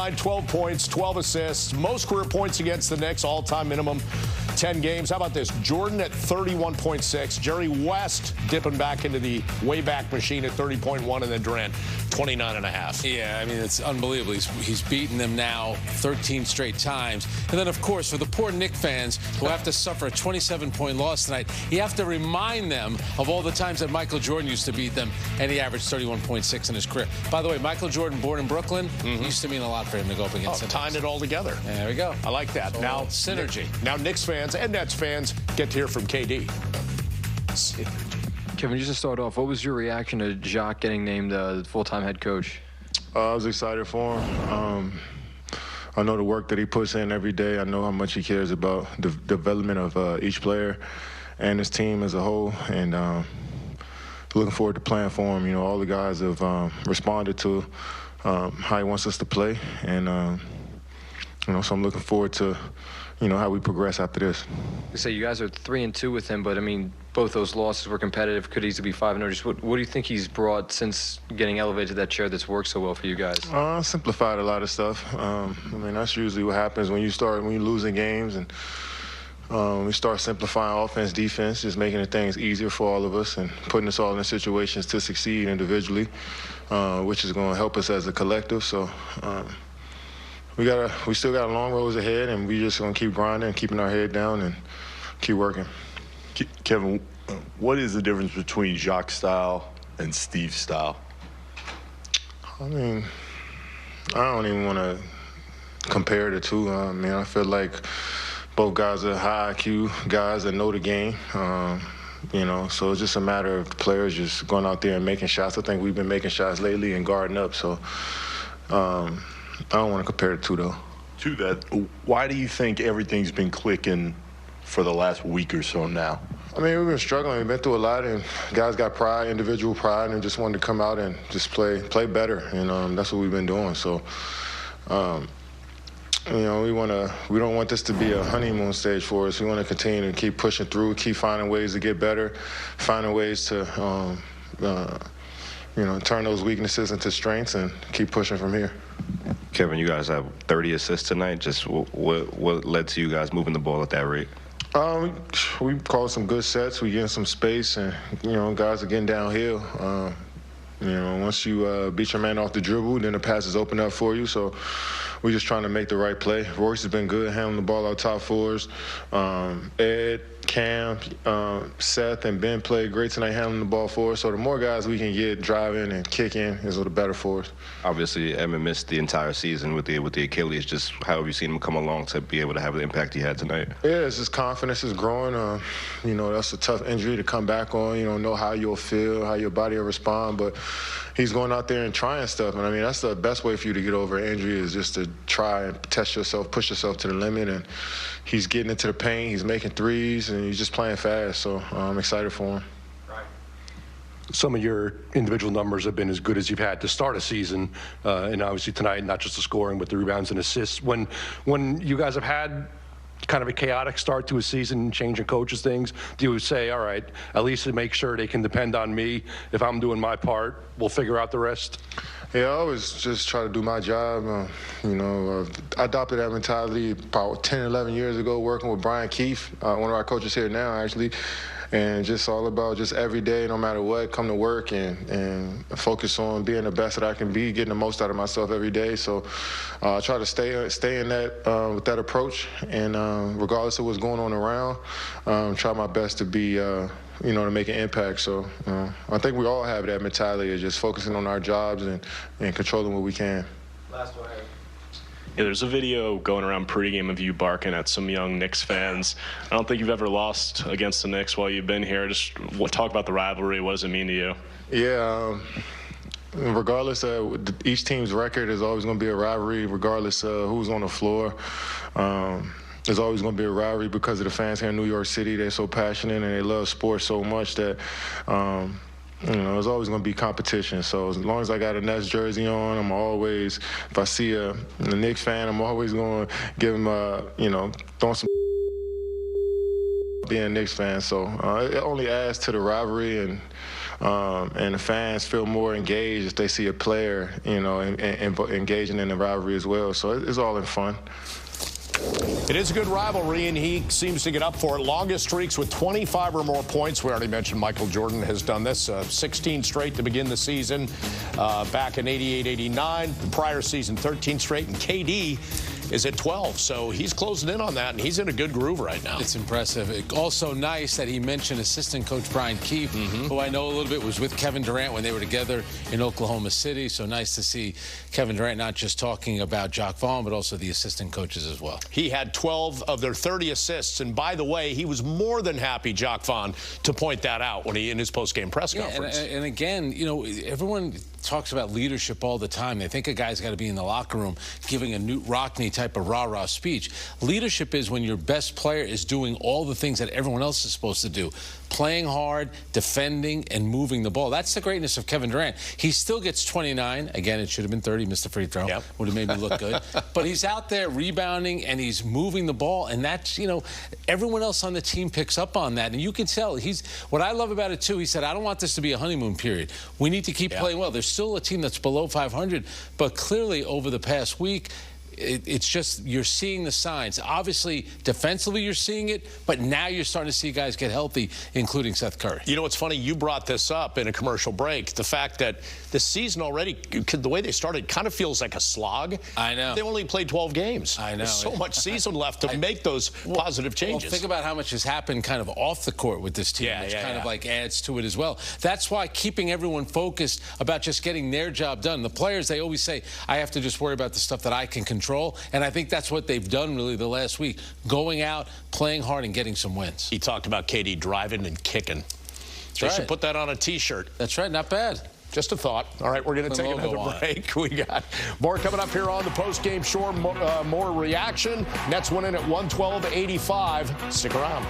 night, 12 points, 12 assists, most career points against the Knicks, all-time minimum 10 games. How about this? Jordan at 31.6. Jerry West dipping back into the Wayback Machine at 30.1, and then Durant 29.5. Yeah, I mean, it's unbelievable. He's beaten them now 13 straight times. And then, of course, for the poor Knicks fans who have to suffer a 27-point loss tonight, you have to remind them of all the times that Michael Jordan used to beat them, and he averaged 31.6 in his career. By the way, Michael Jordan, born in Brooklyn, used to mean a lot for him to go up against him. Tying it all together. There we go. I like that. So now, synergy. Now, Knicks fans and Nets fans get to hear from KD. Kevin, just to start off, what was your reaction to Jacques getting named full-time head coach? I was excited for him. I know the work that he puts in every day. I know how much he cares about the development of each player and his team as a whole. And looking forward to playing for him. You know, all the guys have responded to how he wants us to play. And, you know, so I'm looking forward to, you know, how we progress after this. You say you guys are 3-2 with him, but I mean, both those losses were competitive. Could easily be 5-0. Just what do you think he's brought since getting elevated to that chair that's worked so well for you guys? Simplified a lot of stuff. I mean, that's usually what happens when you're losing games, and we start simplifying offense, defense, just making the things easier for all of us and putting us all in situations to succeed individually, which is going to help us as a collective. So. We still got a long road ahead, and we just gonna keep grinding, keeping our head down, and keep working. Kevin, what is the difference between Jacques' style and Steve's style? I mean, I don't even want to compare the two. I mean, I feel like both guys are high IQ guys that know the game. You know, so it's just a matter of the players just going out there and making shots. I think we've been making shots lately and guarding up. So. I don't want to compare the two, though. To that, why do you think everything's been clicking for the last week or so now? I mean, we've been struggling. We've been through a lot, and guys got pride, individual pride, and just wanted to come out and just play better. And that's what we've been doing. So, you know, we don't want this to be a honeymoon stage for us. We want to continue to keep pushing through, keep finding ways to get better, finding ways to, you know, turn those weaknesses into strengths and keep pushing from here. Kevin, you guys have 30 assists tonight. Just what led to you guys moving the ball at that rate? We called some good sets. We getting some space, and you know, guys are getting downhill. You know, once you beat your man off the dribble, then the passes open up for you. So we're just trying to make the right play. Royce has been good handling the ball out top fours. Ed, Cam, Seth, and Ben played great tonight handling the ball for us. So the more guys we can get driving and kicking is the better for us. Obviously, Evan missed the entire season with the Achilles. Just how have you seen him come along to be able to have the impact he had tonight? Yeah, it's his confidence is growing. You know, that's a tough injury to come back on. You don't know how you'll feel, how your body will respond, but he's going out there and trying stuff. And I mean, that's the best way for you to get over an injury is just to try and test yourself, push yourself to the limit. And he's getting into the paint, he's making threes, and he's just playing fast. So I'm excited for him. Some of your individual numbers have been as good as you've had to start a season, and obviously tonight, not just the scoring, but the rebounds and assists. When you guys have had kind of a chaotic start to a season, changing coaches, things, do you say, all right, at least to make sure they can depend on me. If I'm doing my part, we'll figure out the rest? Yeah, I always just try to do my job. You know, I adopted that mentality about 10, 11 years ago working with Brian Keefe, one of our coaches here now, actually. And just all about just every day, no matter what, come to work and focus on being the best that I can be, getting the most out of myself every day. So I try to stay in that with that approach, and regardless of what's going on around, try my best to be, you know, to make an impact. So I think we all have that mentality of just focusing on our jobs and controlling what we can. Last one. Yeah, there's a video going around pregame of you barking at some young Knicks fans. I don't think you've ever lost against the Knicks while you've been here. Just talk about the rivalry. What does it mean to you? Yeah, regardless of each team's record, there's always going to be a rivalry, regardless of who's on the floor. There's always going to be a rivalry because of the fans here in New York City. They're so passionate and they love sports so much that you know, there's always going to be competition. So as long as I got a Nets jersey on, I'm always, if I see a Knicks fan, I'm always going to give him you know, throwing some being a Knicks fan. So it only adds to the rivalry, and and the fans feel more engaged if they see a player, you know, engaging in the rivalry as well. So it's all in fun. It is a good rivalry, and he seems to get up for it. Longest streaks with 25 or more points. We already mentioned Michael Jordan has done this. 16 straight to begin the season back in 88-89. The prior season, 13 straight. And KD is at 12. So he's closing in on that, and he's in a good groove right now. It's impressive. Also nice that he mentioned assistant coach Brian Keefe, who I know a little bit was with Kevin Durant when they were together in Oklahoma City. So nice to see Kevin Durant not just talking about Jacque Vaughn, but also the assistant coaches as well. He had 12 of their 30 assists. And by the way, he was more than happy, Jacque Vaughn, to point that out when he in his post-game press conference. And again, you know, everyone talks about leadership all the time. They think a guy's got to be in the locker room giving a Newt Rockne type of rah-rah speech. Leadership is when your best player is doing all the things that everyone else is supposed to do. Playing hard, defending, and moving the ball. That's the greatness of Kevin Durant. He still gets 29. Again, it should have been 30. Missed the free throw. Yep. Would have made me look good. But he's out there rebounding, and he's moving the ball. And that's, you know, everyone else on the team picks up on that. And you can tell. What I love about it, too, he said, I don't want this to be a honeymoon period. We need to keep playing well. There's still a team that's below 500. But clearly, over the past week, it's just you're seeing the signs. Obviously, defensively, you're seeing it, but now you're starting to see guys get healthy, including Seth Curry. You know, what's funny, you brought this up in a commercial break, the fact that the season already, the way they started, kind of feels like a slog. I know. They only played 12 games. I know. There's so much season left to make those positive changes. Well, think about how much has happened kind of off the court with this team, which kind of like adds to it as well. That's why keeping everyone focused about just getting their job done. The players, they always say, I have to just worry about the stuff that I can control. And I think that's what they've done really the last week, going out, playing hard, and getting some wins. He talked about KD driving and kicking. They should put that on a T-shirt. That's right, not bad. Just a thought. All right, we're going to take another break. We got more coming up here on the post-game show. More reaction. Nets winning at 112-85. Stick around.